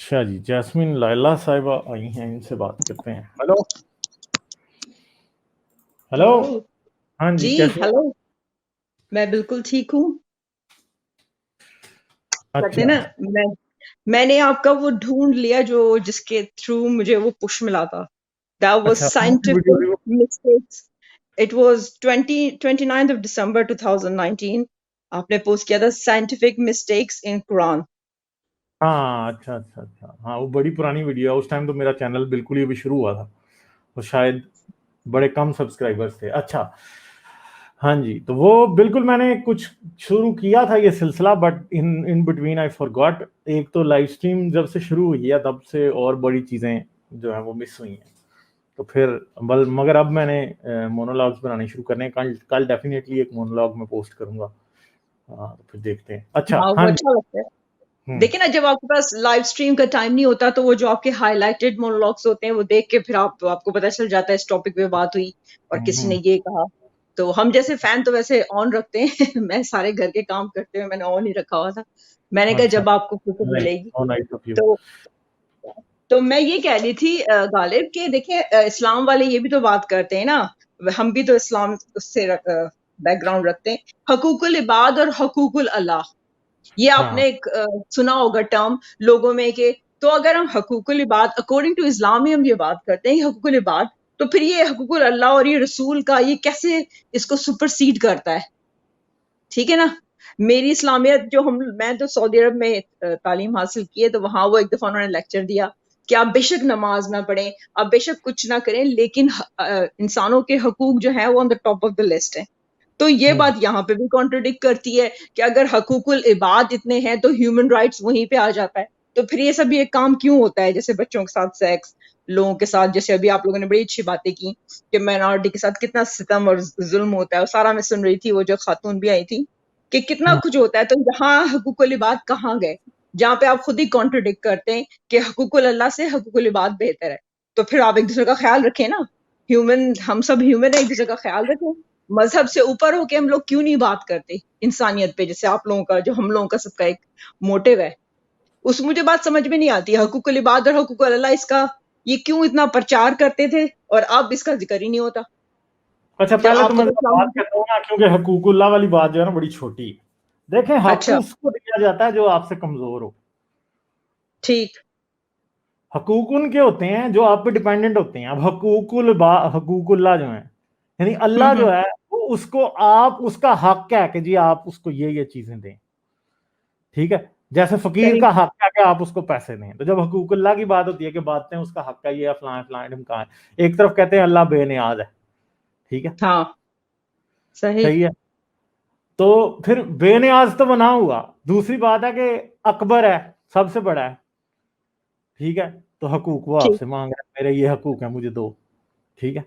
अच्छा जी, जैस्मिन लाइला साहिबा आई हैं, इनसे बात करते हैं। Hello hello. हेलो हाँ जी, जी। कैसे हैं आप? हेलो, मैं बिल्कुल ठीक हूँ। कहते हैं अच्छा ना, मैंने आपका वो ढूंढ लिया जो जिसके थ्रू मुझे वो पुश मिला था। दैट वाज अच्छा, कौन सी वीडियो साइंटिफिक थी वो? Mistakes. It was 29th of December 2019। आपने पोस्ट किया था साइंटिफिक मिस्टेक्स इन कुरान। हाँ, अच्छा अच्छा अच्छा, हाँ वो बड़ी पुरानी वीडियो है। उस टाइम तो मेरा चैनल बिल्कुल ही अभी शुरू हुआ था, तो शायद बड़े कम सब्सक्राइबर्स थे। अच्छा, हाँ जी, तो वो बिल्कुल मैंने कुछ शुरू किया था ये सिलसिला, but in in between I forgot. एक तो लाइव स्ट्रीम जब से शुरू हुई है तब से और बड़ी चीज़ें जो है वो मिस हुई हैं। तो फिर मगर अब मैंने मोनोलॉग्स बनाने शुरू करने हैं। कल कल डेफिनेटली एक मोनोलॉग मैं पोस्ट करूंगा। हाँ, तो फिर देखते हैं। अच्छा, हाँ, वो हाँ जी। अच्छा लगता है। हम्म। देखिए ना, जब आपके पास लाइव स्ट्रीम का टाइम नहीं होता तो वो जो आपके हाईलाइटेड मोनोलॉग्स होते हैं वो देख के फिर आपको पता चल जाता है इस टॉपिक पे बात हुई और किसी ने हम्म। ये कहा। तो हम जैसे फैन तो वैसे ऑन रखते हैं। मैं सारे घर के काम करते हुए मैंने ऑन ही रखा हुआ था। मैंने कहा अच्छा, जब आपको फुर्सत नाइस, मिलेगी। ओ नाइस ऑफ यू। तो मैं ये कह रही थी गालिब कि देखिए, इस्लाम वाले ये भी तो बात करते हैं ना। हम भी तो इस्लाम उससे बैकग्राउंड रखते हैं। हकूकुल इबाद और हकूकुल अल्लाह, ये हाँ आपने एक सुना होगा टर्म लोगों में कि, तो अगर हम हकूकुल इबाद अकॉर्डिंग टू इस्लाम ही हम ये बात करते हैं हकूकुल इबाद, तो फिर ये हकूकुल अल्लाह और ये रसूल का ये कैसे इसको सुपरसीड करता है? ठीक है ना। मेरी इस्लामियत जो हम मैं तो सऊदी अरब में तालीम हासिल की है, तो वहां वो एक दफा उन्होंने लेक्चर दिया कि आप बेशक नमाज ना पढ़ें, आप बेशक कुछ ना करें, लेकिन इंसानों के हकूक जो है वो on the top of the list है। तो ये हम्म। बात यहाँ पे भी कॉन्ट्रडिक्ट करती है कि अगर हकूकुल इबाद इतने हैं तो ह्यूमन राइट्स वहीं पे आ जाता है। तो फिर ये सब ये काम क्यों होता है? जैसे बच्चों के साथ सेक्स, लोगों के साथ, जैसे अभी आप लोगों ने बड़ी अच्छी बातें की कि माइनॉरिटी के साथ कितना सितम और जुल्म होता है, और सारा मैं सुन रही थी, वो जो खातून भी आई थी कि कितना हम्म। कुछ होता है। तो यहाँ हकूकुल इबाद कहाँ गए, जहाँ पे आप खुद ही कॉन्ट्रडिक्ट करते हैं कि हकूकुल अल्लाह से हकूकुल इबाद बेहतर है? तो फिर आप एक दूसरे का ख्याल रखें ना। ह्यूमन, हम सब ह्यूमन है, एक दूसरे का ख्याल रखें। मजहब से ऊपर होके हम लोग क्यों नहीं बात करते इंसानियत पे, जैसे आप लोगों का, जो हम लोगों का सबका एक मोटिव है। उस मुझे बात समझ में नहीं आती, हकूकुल इबाद और हकूकुल अल्लाह, इसका ये क्यों इतना प्रचार करते थे और अब इसका जिक्र ही नहीं होता, अच्छा, जब पहले तो आपको मैं तो जरा बात इस्लाम। करता हूँ ना, क्योंकि हकूकुल्लाह वाली बात जो है ना बड़ी छोटी है। देखें, हक अच्छा, उसको दिया जाता है जो आपसे कमजोर हो। ठीक। हकूक उनके होते हैं जो आप पे डिपेंडेंट होते हैं। अब हकूकुल्लाह जो है, यानी अल्लाह जो हम्म। है वो उसको, आप उसका हक है कि जी आप उसको ये चीजें दें। ठीक है, जैसे फकीर सही। का हक है कि आप उसको पैसे दें। तो जब हकूकुल्लाह की बात होती है कि बातें उसका हक है, ये फलां फलां ढमका है, एक तरफ कहते हैं अल्लाह बेनियाज है। ठीक है, हाँ, सही। सही है। तो फिर बेनियाज तो बना हुआ, दूसरी बात है कि अकबर है, सबसे बड़ा है। ठीक है, तो हकूक वो ठीक। आपसे मांग रहा है, मेरे ये हकूक है, मुझे दो। ठीक है,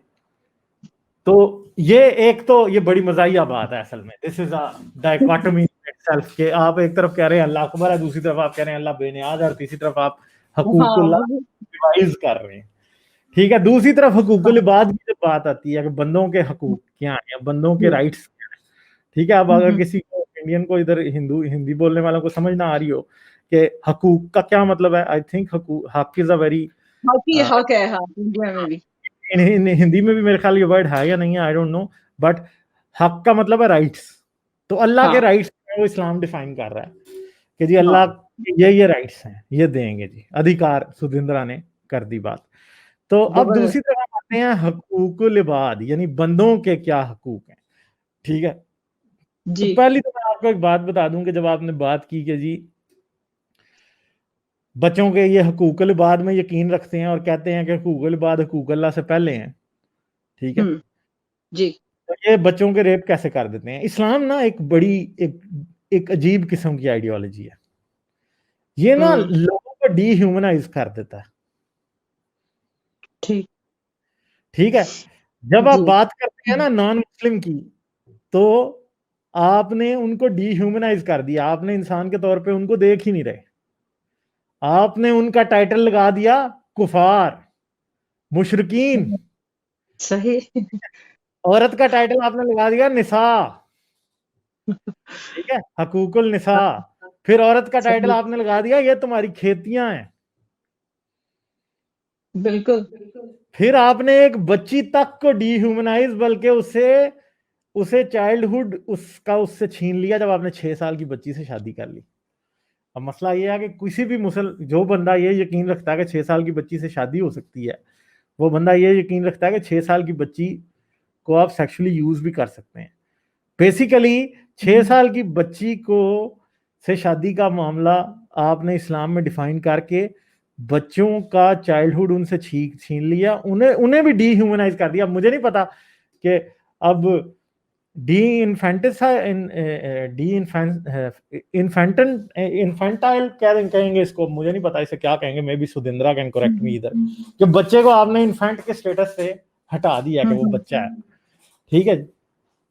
तो ये एक तो ये बड़ी मजाहिया बात है असल में। This is a dichotomy itself, के आप एक तरफ कह रहे हैं अल्लाह अकबर है, दूसरी तरफ आप कह रहे हैं अल्लाह बेनियाज है, और तीसरी तरफ आप हाँ, हकूकुल्लाह रिवाइज कर रहे हैं। ठीक है, दूसरी तरफ हकूकुल हाँ। इबाद की जब बात आती है कि बंदों के हकूक क्या हैं या बंदों के जी। राइट्स। ठीक है, अब अगर हम्म। किसी को, इंडियन को, इधर हिंदी बोलने वालों को समझ ना आ रही हो कि हकूक का क्या मतलब है, आई थिंक हकूक, हक इज अ वेरी, बाकी हक है, हाँ, इंडिया में भी। हिंदी में भी मेरे ख्याल ये वर्ड है या नहीं है, आई डोंट नो, बट हक का मतलब है राइट्स। तो अल्लाह के हाँ, राइट्स वो इस्लाम डिफाइन कर रहा है कि जी हाँ। अल्लाह के ये राइट्स हैं, ये देंगे जी, अधिकार सुधिंद्रा ने कर दी बात। तो अब दूसरी जबरदस्त। तरफ हम आते हैं हकूकुल इबाद, यानी बंदों के क्या हकूक हैं। ठीक है, तो जी। पहली तो मैं आपको एक बात बता दूं कि जब आपने बात की कि जी बच्चों के ये हकूकुल इबाद में यकीन रखते हैं और कहते हैं कि हकूकुल इबाद हकूक अल्लाह से पहले हैं। ठीक है, हम्म। जी। तो ये बच्चों के रेप कैसे कर देते हैं? इस्लाम ना एक बड़ी, एक एक अजीब किस्म की आइडियोलॉजी है। ये ना हम्म। लोगों को डीह्यूमनाइज कर देता है। ठीक। ठीक है, जब आप जी। बात करते हैं ना नॉन मुस्लिम की, तो आपने उनको डीह्यूमनाइज कर दिया, आपने इंसान के तौर पे उनको देख ही नहीं रहे। आपने उनका टाइटल लगा दिया कुफार, मुशरिकीन। हम्म, सही। औरत का टाइटल आपने लगा दिया निसा। ठीक है, हकूकुल निसा। हाँ, फिर औरत का टाइटल सही। आपने लगा दिया ये तुम्हारी खेतियां हैं। बिल्कुल। फिर आपने एक बच्ची तक को डिह्यूमनाइज, बल्कि उसे चाइल्डहुड उसका उससे छीन लिया जब आपने 6 साल की बच्ची से शादी कर ली। अब मसला ये है कि किसी भी जो बंदा ये यकीन रखता है कि 6 साल की बच्ची से शादी हो सकती है, वो बंदा ये यकीन रखता है कि 6 साल की बच्ची को आप सेक्सुअली यूज भी कर सकते हैं। बेसिकली 6 साल की बच्ची को से शादी का मामला आपने इस्लाम में डिफाइन करके बच्चों का चाइल्डहुड उनसे छीन लिया, उन्हें भी डिह्यूमनाइज कर दिया। मुझे नहीं पता कि अब डी इन्फेंटिस डी इन्फेंटाइल कहेंगे इसको, मुझे नहीं पता इसे क्या कहेंगे, maybe Sudhindra can correct me इधर, कि बच्चे को आपने इन्फेंट के स्टेटस से हटा दिया कि वो बच्चा है, ठीक है,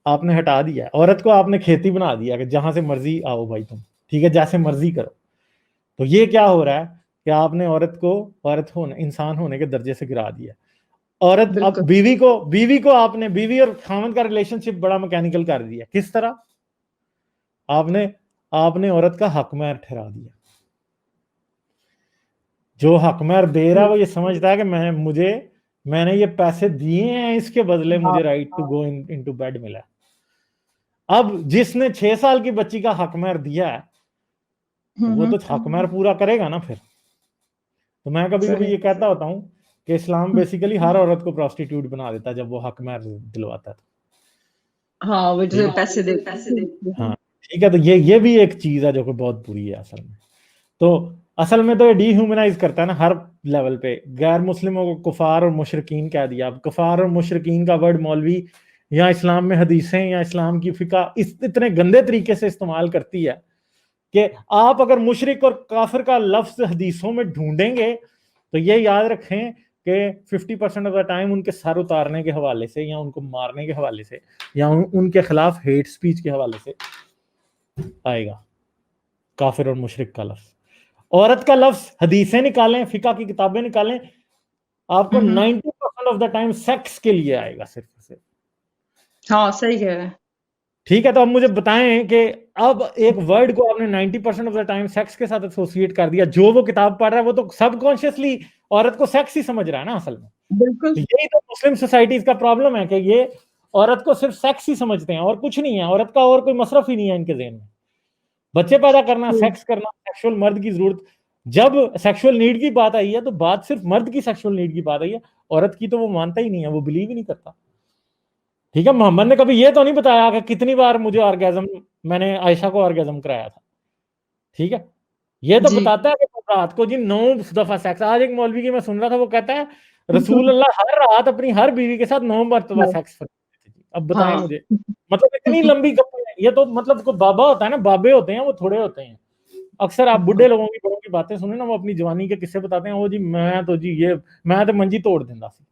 आपने हटा दिया। औरत को आपने खेती बना दिया कि जहां से मर्जी आओ भाई तुम, ठीक है, जैसे मर्जी करो। तो ये क्या हो रहा है कि आपने औरत को इंसान होने के दर्जे से गिरा दिया। औरत अब बिल्कुल। बीवी और खामद का रिलेशनशिप बड़ा मैकेनिकल कर दिया। किस तरह? आपने औरत का हक महर ठहरा दिया। जो हक महर दे रहा है वो ये समझता है कि मैंने ये पैसे दिए हैं, इसके बदले हाँ। मुझे right to go into bed मिला। अब जिसने 6 साल की बच्ची का हक महर दिया है, तो वो तो हक महर पूरा करेगा ना फिर। तो मैं कभी कभी सही। ये कहता होता हूँ कि इस्लाम बेसिकली हर औरत को प्रोस्टिट्यूट बना देता है जब वो हक महर दिलवाता है। हाँ, वो ठीक जैसे है, पैसे देते। हाँ ठीक है। तो ये भी एक चीज है जो कि बहुत बुरी है असल में। तो असल में तो ये डिह्यूमनाइज करता है ना हर लेवल पे। गैर मुस्लिमों को कुफार और मुशरकीन कह दिया। अब कुफार और मुशरकीन का वर्ड मौलवी या इस्लाम में हदीसें या इस्लाम की फिका इतने गंदे तरीके से इस्तेमाल करती है कि आप अगर मुशरिक और काफिर का लफ्ज हदीसों में ढूंढेंगे तो ये याद रखें कि 50% ऑफ द टाइम उनके सर उतारने के हवाले से या उनको मारने के हवाले से या उनके खिलाफ हेट स्पीच के हवाले से आएगा काफिर और मुशरिक का लफ्ज। औरत का लफ्ज हदीसें निकालें, फिका की किताबें निकालें, आपको 90% ऑफ द टाइम सेक्स के लिए आएगा सिर्फ सिर्फ। हाँ, सही कह रहे हैं। ठीक है, तो अब मुझे बताएं कि अब एक वर्ड को आपने 90% ऑफ द टाइम सेक्स के साथ एसोसिएट कर दिया। जो वो किताब पढ़ रहा है वो तो सबकॉन्शियसली औरत को सेक्स ही समझ रहा है ना असल में। बिल्कुल। तो यही तो मुस्लिम सोसाइटीज का प्रॉब्लम है कि ये औरत को सिर्फ सेक्स ही समझते हैं और कुछ नहीं है। औरत का और कोई मसरफ ही नहीं है इनके ज़हन में। बच्चे पैदा करना, सेक्स करना, सेक्सुअल मर्द की जरूरत। जब सेक्सुअल नीड की बात आई है तो बात सिर्फ मर्द की सेक्सुअल नीड की बात आई है, औरत की तो वो मानता ही नहीं है, वो बिलीव ही नहीं करता। ठीक है, मोहम्मद ने कभी ये तो नहीं बताया कि कितनी बार मुझे ऑर्गेजम, मैंने आयशा को ऑर्गेजम कराया था। ठीक है, ये तो जी। बताता है कि रात को जी 9 दफा सेक्स। आज एक मौलवी की मैं सुन रहा था, वो कहता है रसूल अल्लाह हर रात अपनी हर बीवी के साथ 9 मरतबा सेक्स करते थे। अब बताएं हाँ। मुझे, मतलब इतनी लंबी गप्पे हैं। ये तो मतलब कोई बाबा होता है ना, बाबे होते हैं, वो थोड़े होते हैं। अक्सर आप बुढ़े लोगों की बड़ों की बातें सुने ना, वो अपनी जवानी के किस्से बताते हैं, वो जी मैं तो मंजी तोड़ देता सी,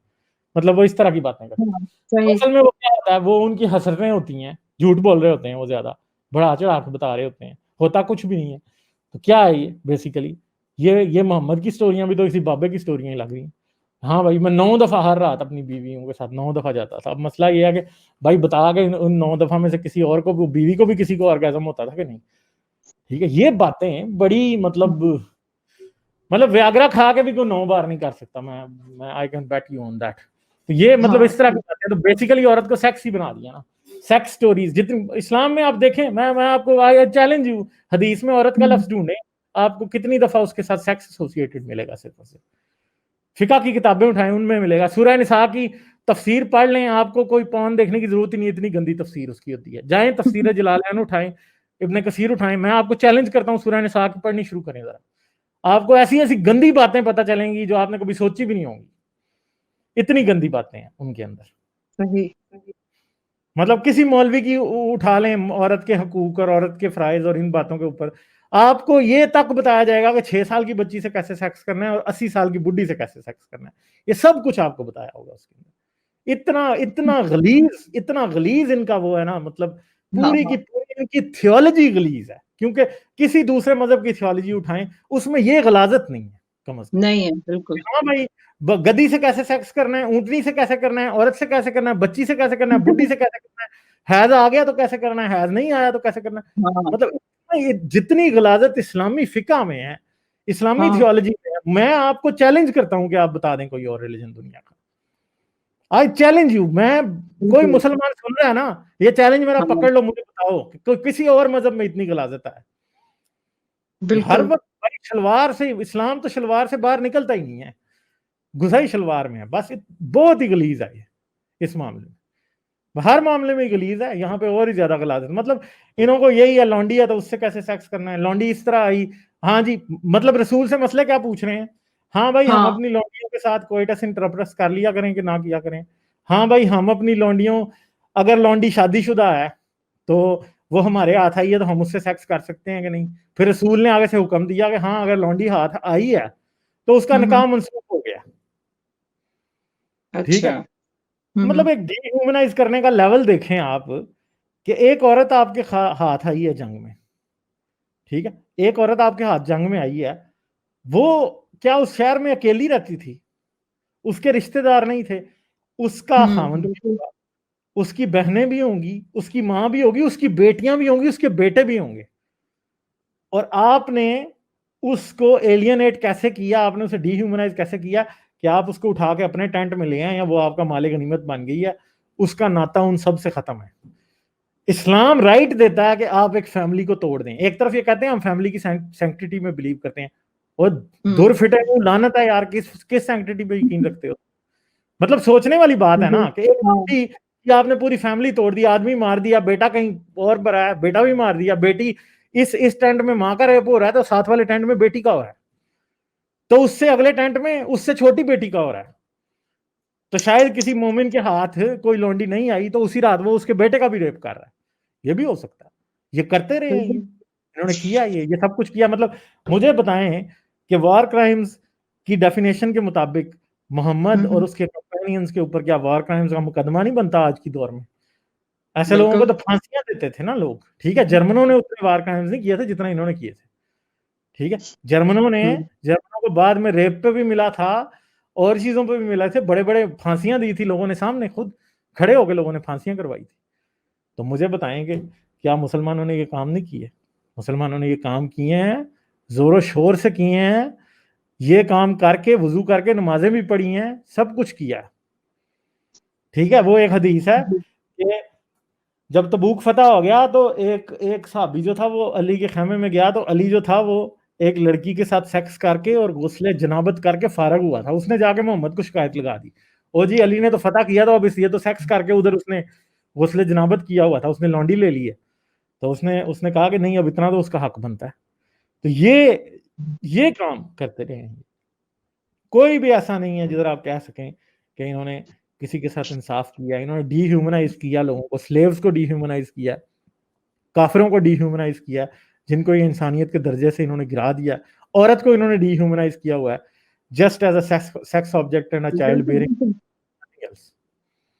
मतलब वो इस तरह की बातें करते हैं। हाँ, सही। असल में वो क्या होता है, वो उनकी हसरतें होती हैं, झूठ बोल रहे होते हैं, वो ज्यादा बढ़ा चढ़ा के बता रहे होते हैं, होता कुछ भी नहीं है। तो क्या है ये बेसिकली, ये मोहम्मद की स्टोरियां भी तो इसी बाबे की स्टोरियां ही लग रही हैं। हाँ भाई, मैं 9 दफा हर रात अपनी बीवियों के साथ 9 दफा जाता था। अब मसला ये है कि भाई बता के उन 9 दफा में से किसी और को, बीवी को भी किसी को ऑर्गेजम होता था कि नहीं? ठीक है, ये बातें बड़ी मतलब व्याग्रा खा के भी कोई 9 बार नहीं कर सकता। मैं I can bet you on that. तो ये मतलब हाँ। इस तरह की बातें। तो बेसिकली औरत को सेक्स ही बना दिया ना। सेक्स स्टोरीज जितनी इस्लाम में आप देखें, मैं आपको आई चैलेंज यू, हदीस में औरत का लफ्ज ढूंढे, आपको कितनी दफा उसके साथ सेक्स एसोसिएटेड मिलेगा? सिर्फ और सिर्फ फिका की किताबें उठाएं, उनमें मिलेगा। सूरह निसा की तफसीर पढ़ लें, आपको कोई पॉन देखने की जरूरत ही नहीं, इतनी गंदी तफसीर उसकी होती है। जाएं तफसीर जलालैन उठाएं, इब्ने कसीर उठाएं, मैं आपको चैलेंज करता हूँ सूरह निसा की पढ़नी शुरू करें जरा। आपको ऐसी ऐसी गंदी बातें पता चलेंगी जो आपने कभी सोची भी नहीं होंगी। इतनी गंदी बातें हैं उनके अंदर। सही। मतलब किसी मौलवी की उठा लें औरत के हकूक और औरत के फ़राइज़ और इन बातों के ऊपर, आपको ये तक बताया जाएगा कि 6 साल की बच्ची से कैसे सेक्स करना है और 80 साल की बुढ़ी से कैसे सेक्स करना है। ये सब कुछ आपको बताया होगा उसके अंदर। इतना गलीज इनका वो है ना, मतलब हाँ। पूरी की हाँ। पूरी इनकी थियोलॉजी गलीज है। क्योंकि किसी दूसरे मजहब की थियोलॉजी उठाएं, उसमें ये गलाजत नहीं है कम अज कम। नहीं है, बिल्कुल। हाँ भाई, गधी से कैसे सेक्स करना है, ऊंटनी से कैसे करना है, औरत से कैसे करना है, बच्ची से कैसे करना है, बुढ़ी से कैसे करना है, हैज आ गया तो कैसे करना है, हैज नहीं आया तो कैसे करना है। हाँ। मतलब ये जितनी गलाजत इस्लामी फिका में है, इस्लामी हाँ थियोलॉजी में है। मैं आपको चैलेंज करता हूं कि आप बता दें कोई और रिलीजन दुनिया का। I challenge you. मैं, कोई बिल्कुल। मुसलमान सुन रहा है ना, ये चैलेंज मेरा हाँ पकड़ लो, मुझे बताओ कि कोई किसी और मजहब में इतनी गलाजत है। ये हर बिल्कुल। वक्त भाई शलवार से, इस्लाम तो शलवार से बाहर निकलता ही नहीं है, घुसा ही शलवार में है बस। बहुत ही गलीज है ये इस मामले में, हर मामले में ही गलीज है, यहाँ पे और ही ज्यादा गलाजत। मतलब इन्हों को यही है, लौंडी है तो उससे कैसे सेक्स करना है, लौंडी इस तरह आई। हाँ जी, मतलब रसूल से मसले क्या पूछ रहे हैं? हाँ भाई, हम हाँ अपनी लौंडियों के साथ कोइटस इंटरकोर्स कर लिया करें कि ना किया करें। हाँ भाई, हम अपनी लौंडियों, अगर लौंडी शादीशुदा है तो वो हमारे हाथ आई है तो हम उससे सेक्स कर सकते हैं कि नहीं? फिर रसूल ने आगे से हुक्म दिया कि हाँ, अगर लौंडी हाथ आई है तो उसका हम्म, निकाह मनसूख हो गया। ठीक अच्छा। है, मतलब एक डिह्यूमनाइज करने का लेवल देखें आप, कि एक औरत आपके हाथ आई है जंग में, ठीक है, एक औरत आपके हाथ जंग में आई है, वो क्या उस शहर में अकेली रहती थी? उसके रिश्तेदार नहीं थे, उसका खामंद भी बिल्कुल। होगा, उसकी बहनें भी होंगी, उसकी माँ भी होगी, उसकी बेटियां भी होंगी, उसके बेटे भी होंगे। और आपने उसको एलियनेट कैसे किया, आपने उसे डिह्यूमनाइज कैसे किया कि आप उसको उठा के अपने टेंट में ले आए, या वो आपका माले गनीमत बन गई है, उसका नाता उन सब से खत्म है। इस्लाम राइट देता है कि आप एक फैमिली को तोड़ दें। एक तरफ ये कहते हैं हम फैमिली की सैंक्टिटी में बिलीव करते हैं, और दूर फिटे लानत है यार, किस किस सैंक्टिटी पे यकीन रखते हो? मतलब सोचने वाली बात है ना, कि एक हाँ बेटी कि आपने पूरी फैमिली तोड़ दी, आदमी मार दिया, बेटा कहीं और बरा है, बेटा भी मार दिया, बेटी इस टेंट में माँ का रेप हो रहा है तो साथ वाले टेंट में बेटी का हो रहा है, तो उससे अगले टेंट में उससे छोटी बेटी का हो रहा है। तो शायद किसी मोमिन के हाथ कोई लौंडी नहीं आई तो उसी रात वो उसके बेटे का भी रेप कर रहा है, ये भी हो सकता है। ये करते रहे हैं, ये बिल्कुल। इन्होंने किया, ये सब कुछ किया। मतलब मुझे बताएं कि वॉर क्राइम्स की डेफिनेशन के मुताबिक मोहम्मद और उसके कंपेनियंस के ऊपर क्या वॉर क्राइम्स का मुकदमा नहीं बनता आज की दौर में? ऐसे लोगों को बिल्कुल। तो फांसियां देते थे ना लोग। ठीक है, जर्मनों ने उतने वॉर क्राइम्स नहीं किए थे जितना इन्होंने किए थे। ठीक है, जर्मनों को बाद में रेप पे भी मिला था, और चीजों पे भी मिला थे, बड़े बड़े फांसियां दी थी लोगों ने, सामने खुद खड़े होकर लोगों ने फांसियां करवाई थी। तो मुझे बताएंगे क्या मुसलमानों ने ये काम नहीं किए? मुसलमानों ने ये काम किए हैं, जोरों शोर से किए हैं, ये काम करके वजू करके नमाजें भी पढ़ी हैं, सब कुछ किया है। ठीक है, वो एक हदीस है कि जब तबूक फतह हो गया तो एक एक साहबी जो था वो अली के खेमे में गया, तो अली जो था वो एक लड़की के साथ सेक्स करके और गुस्ले जनाबत करके फारग हुआ था। उसने जाके मोहम्मद को शिकायत लगा दी, ओ जी अली ने तो फतह किया था, अब इस ये तो सेक्स करके उधर उसने गुस्ले जनाबत किया हुआ था, उसने लौंडी ले ली है। तो उसने उसने कहा कि नहीं, अब इतना तो उसका हक बनता है। तो ये काम करते रहे हैं। कोई भी ऐसा नहीं है जिधर आप कह सकें कि इन्होंने किसी के साथ इंसाफ किया। इन्होंने डीह्यूमनाइज किया लोगों को, स्लेव्स को डीह्यूमनाइज किया, काफिरों को डीह्यूमनाइज किया, जिनको ये इंसानियत के दर्जे से इन्होंने गिरा दिया। औरत को इन्होंने डीह्यूमनाइज किया हुआ है, just as a sex object and a child बिल्कुल। बेयरिंग। बिल्कुल।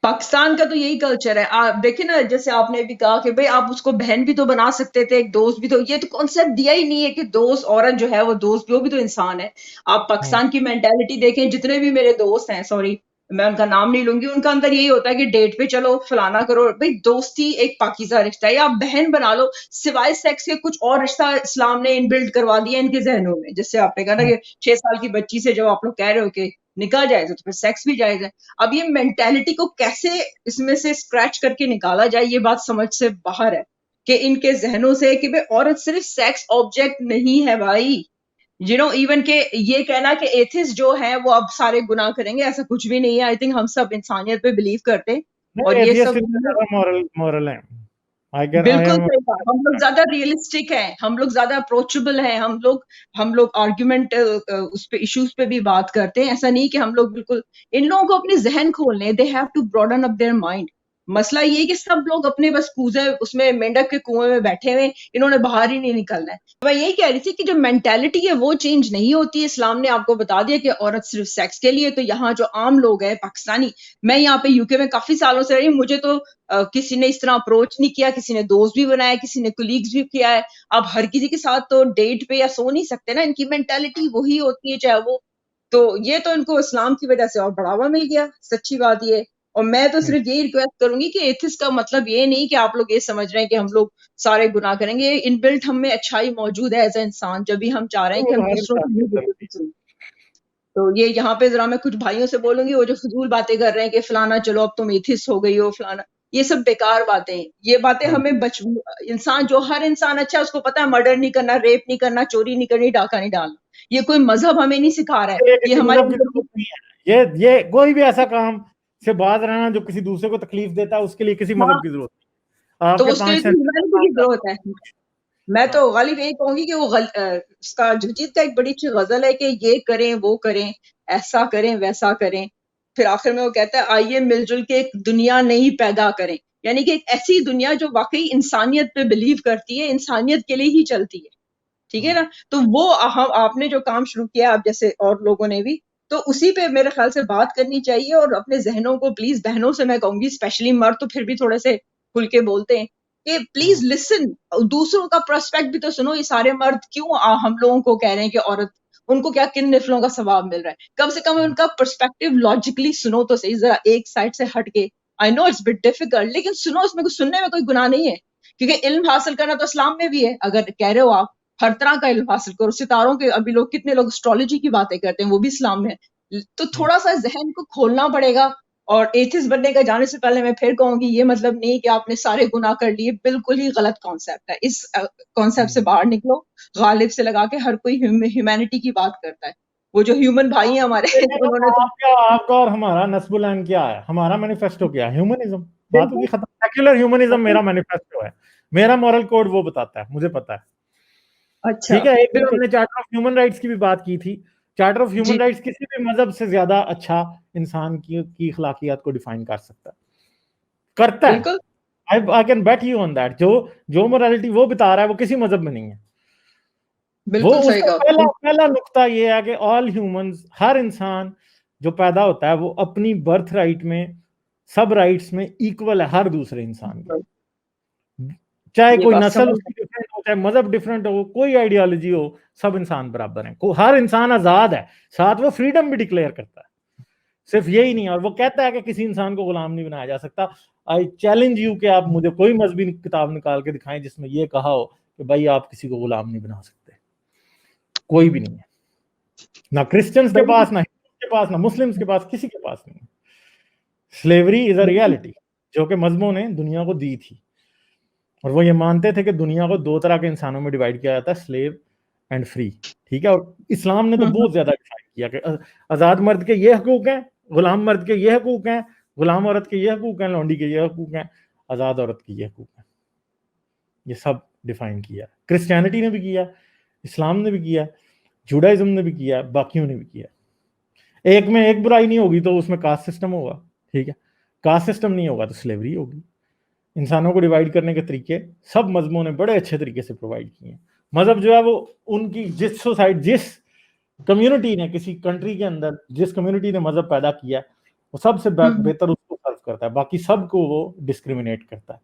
पाकिस्तान का तो यही कल्चर है। आप देखिए ना, जैसे आपने भी कहा कि भाई आप उसको बहन भी तो बना सकते थे, एक दोस्त भी। तो ये तो कॉन्सेप्ट दिया ही नहीं है कि दोस्त, औरत जो है वो दोस्त भी, वो भी तो इंसान है। आप पाकिस्तान की मेंटेलिटी देखें, जितने भी मेरे दोस्त हैं, सॉरी मैं उनका नाम नहीं लूंगी, उनका अंदर यही होता है कि डेट पे चलो, फलाना करो। भाई दोस्ती एक पाकीज़ा रिश्ता है, या आप बहन बना लो। सिवाय सेक्स के कुछ और रिश्ता इस्लाम ने इनबिल्ट करवा दिया इनके जहनों में। जैसे आपने कहा ना कि 6 साल की बच्ची से जब आप लोग कह रहे हो कि निकाह जायज है, तो फिर सेक्स भी जायज है। अब ये मेंटेलिटी को कैसे इसमें से स्क्रैच करके निकाला जाए, ये बात समझ से बाहर है। कि इनके जहनों से कि भाई औरत सिर्फ सेक्स ऑब्जेक्ट नहीं है भाई। इवन के ये कहना कि एथिस्ट जो है वो अब सारे गुनाह करेंगे, ऐसा कुछ भी नहीं है। आई थिंक हम सब इंसानियत पे बिलीव करते हैं। और नहीं, ये एथियस्ट सब इससे ज्यादा मॉरल मॉरल है। आई बिल्कुल एम सही कहा। हम लोग ज्यादा रियलिस्टिक हैं, हम लोग ज्यादा अप्रोचेबल हैं, हम लोग आर्ग्यूमेंट उस पे, इश्यूज पे भी बात करते हैं। ऐसा नहीं कि हम लोग बिल्कुल। इन लोगों को अपने जहन खोलने, they have to broaden up their mind. मसला ये है कि सब लोग अपने बस कूजे उसमें, मेंढक के कुएं में बैठे हुए, इन्होंने बाहर ही नहीं निकलना है। तो मैं यही कह रही थी कि जो मेंटेलिटी है वो चेंज नहीं होती। इस्लाम ने आपको बता दिया कि औरत सिर्फ सेक्स के लिए। तो यहाँ जो आम लोग हैं पाकिस्तानी, मैं यहाँ पे यूके में काफी सालों से रही, मुझे तो किसी ने इस तरह अप्रोच नहीं किया, किसी ने दोस्त भी बनाया, किसी ने कुलीग्स भी किया है। आप हर किसी के साथ तो डेट पे या सो नहीं सकते ना, इनकी मेंटेलिटी वही होती है चाहे वो। तो ये तो इनको इस्लाम की वजह से और बढ़ावा मिल गया, सच्ची बात ये। और मैं तो सिर्फ यही रिक्वेस्ट करूंगी कि एथिस्ट का मतलब ये नहीं कि आप लोग ये समझ रहे हैं कि हम लोग सारे गुनाह करेंगे। इनबिल्ट हम में अच्छाई मौजूद है एज ए इंसान, जब भी हम चाह रहे हैं कि हम हर दूसरों इंसान के अंदर होती की। तो ये यहाँ पे जरा मैं कुछ भाइयों से बोलूंगी, वो जो फजूल बातें कर रहे हैं कि फलाना चलो अब तुम एथिस्ट हो गई हो फलाना, ये सब बेकार बातें हैं। ये बातें हाँ। हमें इंसान, जो हर इंसान अच्छा है उसको पता है मर्डर नहीं करना, रेप नहीं करना, चोरी नहीं करनी, डाका नहीं डालना। ये कोई मजहब हमें नहीं सिखा रहा है, ये ये किसी हमारे मजहब की अंदर जरूरत नहीं है। ये कोई भी ऐसा काम से बाज रहना जो किसी दूसरे को तकलीफ देता है, उसके लिए किसी हाँ, मजहब की जरूरत नहीं। तो आपके उसके 5 लिए तो सेंट ह्यूमैनिटी की जरूरत है। मैं हाँ। तो गालिब यही कहूंगी कि उसका जगजीत का एक बड़ी अच्छी गजल है कि ये करें वो करें, ऐसा करें वैसा करें, फिर आखिर में वो कहता है आइए मिलजुल के एक दुनिया नई पैदा करें। यानी कि एक ऐसी दुनिया जो वाकई इंसानियत पे बिलीव करती है, इंसानियत के लिए ही चलती है। ठीक है ना? तो वो हम आपने जो काम शुरू किया, आप जैसे और लोगों ने भी, तो उसी पे मेरे ख्याल से बात करनी चाहिए। और अपने जहनों को प्लीज, बहनों से मैं कहूंगी स्पेशली, मर्द तो फिर भी थोड़े से खुल के बोलते हैं कि प्लीज लिसन, दूसरों का पर्सपेक्ट भी तो सुनो। ये सारे मर्द क्यों हम लोगों को कह रहे हैं कि औरत, उनको क्या किन निफलों का सवाब मिल रहा है? कम से कम उनका पर्सपेक्टिव लॉजिकली सुनो तो सही, जरा एक साइड से हट के। I know it's bit difficult, लेकिन सुनो, उसमें कुछ सुनने में कोई गुनाह नहीं है। क्योंकि इल्म हासिल करना तो इस्लाम में भी है। अगर कह रहे हो आप हर तरह का इल्म हासिल करो, सितारों के, अभी लोग कितने लोग एस्ट्रोलॉजी की बातें करते हैं, वो भी इस्लाम में है। तो थोड़ा सा जहन को खोलना पड़ेगा। और एथिस्ट बनने का जाने से पहले मैं फिर कहूंगी, ये मतलब नहीं कि आपने सारे गुनाह कर लिए, बिल्कुल ही गलत कॉन्सेप्ट है। इस कॉन्सेप्ट से बाहर निकलो, गालिब से लगा के हर कोई ह्यूमैनिटी की बात करता है। वो जो ह्यूमन भाई हैं हमारे उन्होंने तो आपका और हमारा नस्बुल क्या है, हमारा मैनिफेस्टो क्या है? ह्यूमनिज्म। बात होगी बिल्कुल खत्म। सेक्युलर ह्यूमनिज्म मेरा मैनिफेस्टो है, मेरा मॉरल कोड वो बताता है, मुझे पता है। अच्छा, ठीक है, एक दिन बिल्कुल हमने चार्टर ऑफ ह्यूमन राइट्स की भी बात की थी। चार्टर ऑफ ह्यूमन जी, राइट्स किसी भी मजहब से ज्यादा अच्छा इंसान की अखलाकियात को डिफाइन कर सकता है, करता है। बिल्कुल I can bet you on that. जो मोरालिटी वो बता रहा है वो किसी मजहब में नहीं है। वो बिल्कुल सही उसका कहा। पहला नुक्ता ये है कि ऑल ह्यूमंस, हर इंसान जो पैदा होता है वो अपनी बर्थ राइट में, सब राइट्स में इक्वल है हर दूसरे इंसान के। चाहे ये कोई बात नस्ल समझ, उसकी डिफरेंट हो, चाहे मजहब डिफरेंट हो, कोई आइडियोलॉजी हो, सब इंसान बराबर हैं। हर इंसान आजाद है, साथ वो फ्रीडम भी डिक्लेयर करता है। सिर्फ यही नहीं, और वो कहता है कि किसी इंसान को गुलाम नहीं बनाया जा सकता। आई चैलेंज यू कि आप मुझे कोई मजहबी किताब निकाल के दिखाएं जिसमें ये कहा हो कि भाई आप किसी को गुलाम नहीं बना सकते। कोई भी नहीं है, ना क्रिश्चियंस के पास, ना हिंदू के पास, ना मुस्लिम्स के पास, किसी के पास नहीं है। स्लेवरी इज अ रियलिटी जो कि मजहबों ने दुनिया को दी थी, और वो ये मानते थे कि दुनिया को दो तरह के इंसानों में डिवाइड किया जाता है, स्लेव एंड फ्री। ठीक है, और इस्लाम ने तो बहुत ज्यादा डिफाइन किया कि आजाद मर्द के ये हकूक हैं, गुलाम मर्द के ये हकूक हैं, गुलाम औरत के ये हकूक हैं, लौंडी के ये हकूक हैं, आजाद औरत के ये हकूक हैं। ये सब डिफाइन किया। क्रिश्चियनिटी ने भी किया, इस्लाम ने भी किया, जुडाइज्म ने भी किया, बाकियों ने भी किया। एक में एक बुराई नहीं होगी तो उसमें कास्ट सिस्टम होगा। ठीक है, कास्ट सिस्टम नहीं होगा तो स्लेवरी होगी। इंसानों को डिवाइड करने के तरीके सब मजहबों ने बड़े अच्छे तरीके से प्रोवाइड किए हैं। मजहब जो है वो उनकी जिस सोसाइटी, जिस कम्युनिटी ने, किसी कंट्री के अंदर जिस कम्युनिटी ने मजहब पैदा किया है, वो सबसे बेहतर उसको सर्व करता है, बाकी सबको वो डिस्क्रिमिनेट करता है।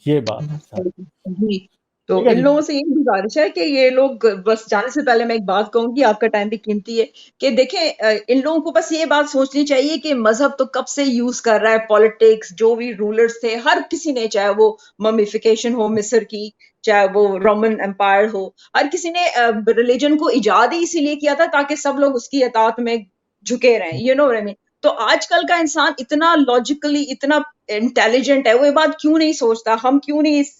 ये बात है सर। जी। तो ठीक है इन जी। लोगों से यही गुजारिश है कि ये लोग, बस जाने से पहले मैं एक बात कहूंगी, आपका टाइम भी कीमती है, कि देखें इन लोगों को बस ये बात सोचनी चाहिए कि मजहब तो कब से यूज कर रहा है, पॉलिटिक्स, जो भी रूलर्स थे हर किसी ने, चाहे वो ममिफिकेशन हो मिस्र की, चाहे वो रोमन एम्पायर हो, हर किसी ने रिलीजन को इजाद ही इसीलिए किया था ताकि सब लोग उसकी अतात में झुके रहें, you know what I mean. तो आजकल का इंसान इतना लॉजिकली, इतना इंटेलिजेंट है, वो ये बात क्यों नहीं सोचता? हम क्यों नहीं इस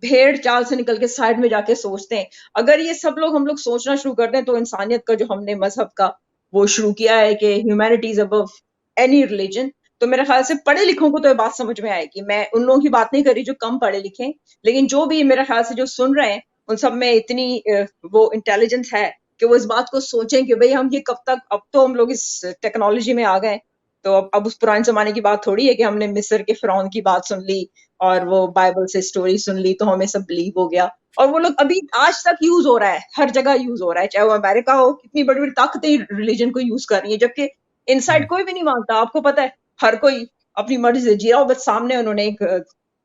भेड़ चाल से निकल के साइड में जाके सोचते हैं? अगर ये सब लोग, हम लोग सोचना शुरू कर दें तो इंसानियत का जो हमने मजहब का वो शुरू किया है कि humanity is above any religion, तो मेरे ख्याल से पढ़े लिखों को तो ये बात समझ में आएगी। मैं उन लोगों की बात नहीं कर रही जो कम पढ़े लिखे हैं, लेकिन जो भी मेरे ख्याल से जो सुन रहे हैं, उन सब में इतनी वो इंटेलिजेंस है कि वो इस बात को सोचें कि भाई हम ये कब तक, अब तो हम लोग इस टेक्नोलॉजी में आ गए, तो अब उस पुराने जमाने की बात थोड़ी है कि हमने मिस्र के फिरौन की बात सुन ली और वो बाइबल से स्टोरी सुन ली तो हमें सब बिलीव हो गया। और वो लोग अभी आज तक यूज हो रहा है, हर जगह यूज हो रहा है, चाहे वो अमेरिका हो, कितनी बड़ी बड़ी ताकतें रिलीजन को यूज कर रही है, जबकि इनसाइड कोई भी नहीं मानता। आपको पता है, हर कोई अपनी मर्जी से जी रहा हो, बस सामने उन्होंने एक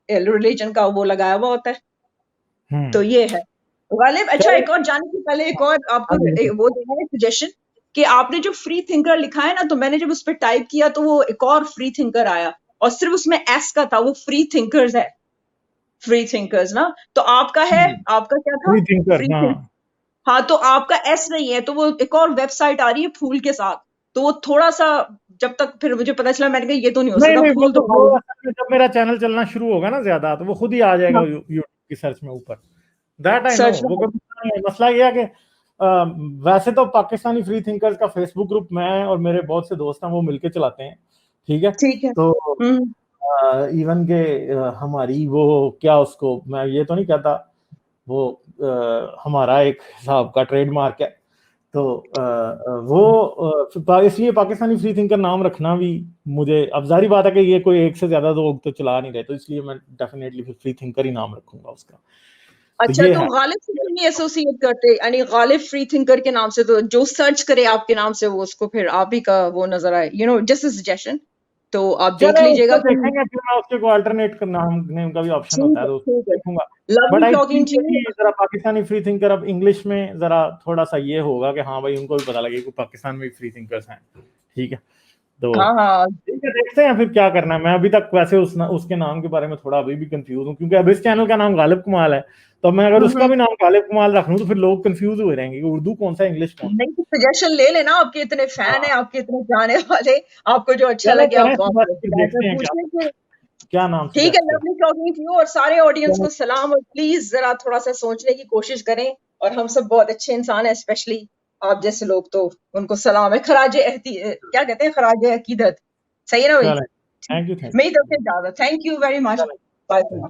रिलीजन का वो लगाया हुआ होता है। तो ये है गालिब। अच्छा, चलो। एक और जाने से पहले एक और आपको हाँ जी, वो देना है सजेशन कि आपने जो फ्री थिंकर लिखा है ना, तो मैंने जब उस पर टाइप किया तो वो एक और फ्री थिंकर आया और सिर्फ उसमें एस का था, वो फ्री थिंकर्स है, फ्री थिंकर्स ना। तो आपका है, आपका क्या था? फ्री थिंकर, फ्री हाँ। थिंकर। हाँ, तो आपका एस नहीं है, तो वो एक और वेबसाइट आ रही है फूल के साथ, तो वो थोड़ा सा, जब तक फिर मुझे पता चला, मैंने कहा ये तो नहीं हो नहीं सकता, नहीं, फूल तो वो असल में जब मेरा चैनल चलना शुरू होगा ना ज्यादा, तो वो खुद ही आ जाएगा हाँ, यूट्यूब की सर्च में ऊपर। दैट आई नो, सर्च वो में। कोई मसला नहीं है। मसला ये है कि वैसे तो पाकिस्तानी फ्री थिंकर्स का फेसबुक ग्रुप मैं और मेरे बहुत से दोस्त हैं वो मिलके चलाते हैं, ठीक है। ठीक है। तो हम्म। इवन के हमारी वो क्या, उसको मैं ये तो नहीं कहता, वो हमारा एक हिसाब का ट्रेडमार्क है। तो वो इसलिए पाकिस्तानी फ्री थिंकर नाम रखना भी मुझे, अब जारी बात है कि ये कोई एक से ज्यादा लोग तो चला नहीं रहे, तो इसलिए मैं डेफिनेटली फिर फ्री थिंकर ही नाम रखूंगा उसका। तो अच्छा, ये तो है। गालिब से क्यों नहीं एसोसिएट करते, यानी गालिब फ्री थिंकर के नाम से, तो जो सर्च करे आपके नाम से वो उसको फिर आप ही का वो नजर आए, जस्ट सजेशन, तो आप देख चले लीजिएगा उसको कि। देखेंगे, फिर मैं उसके को अल्टरनेट का नाम नेम का भी ऑप्शन होता है, तो उसको ठीक है। देखूंगा। But lovely I talking think to you. कि जरा पाकिस्तानी फ्री थिंकर अब इंग्लिश में जरा थोड़ा सा ये होगा कि हाँ भाई उनको भी पता लगे कि पाकिस्तान में फ्री थिंकर्स हैं, ठीक है। तो हाँ हाँ। ठीक है, देखते हैं फिर क्या करना है। मैं अभी तक वैसे उसके नाम के बारे में थोड़ा अभी भी कंफ्यूज हूँ, क्योंकि अब इस चैनल का नाम गालिब कमाल है, तो मैं अगर उसका भी नाम गालिब कमाल रख लूँ तो फिर लोग कंफ्यूज हुए रहेंगे कि उर्दू कौन सा, इंग्लिश कौन सा। नहीं, तो सजेशन ले लेना, आपके इतने फैन हाँ, है, आपके इतने जाने वाले, आपको जो अच्छा चलो लगे करें आप सुबह, वहाँ फिर जाकर देखते हैं पूछ लेंगे। क्या नाम ठीक है, suggest lovely talking to you, और सारे ऑडियंस को सलाम, और प्लीज जरा थोड़ा सा सोचने की कोशिश करें, और हम सब बहुत अच्छे इंसान हैं, स्पेशली आप जैसे लोग, तो उनको सलाम है, क्या कहते हैं, खराज अकीदत। सही है ना भाई? चलें। थैंक यू, थैंक मेरी तरफ से ज्यादा thank you very much. Bye. You.